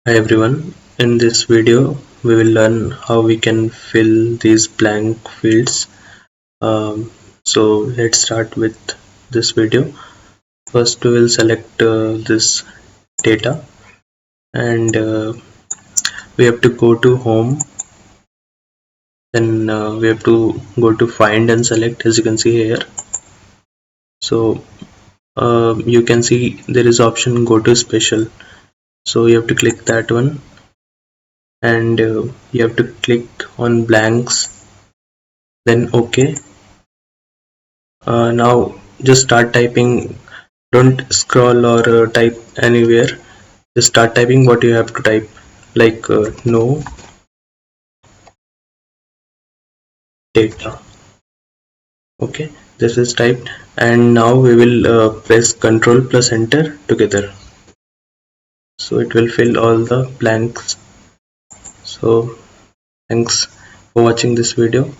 Hi everyone, in this video we will learn how we can fill these blank fields. So let's start with this video. First we will select this data and we have to go to home, then we have to go to find and select, as you can see here. So you can see there is option go to special, so you have to click that one and you have to click on blanks, then OK. Now just start typing, don't scroll or type anywhere, just start typing what you have to type, like no data. Okay, this is typed, and now we will press Ctrl plus enter together, so it will fill all the blanks. So thanks for watching this video.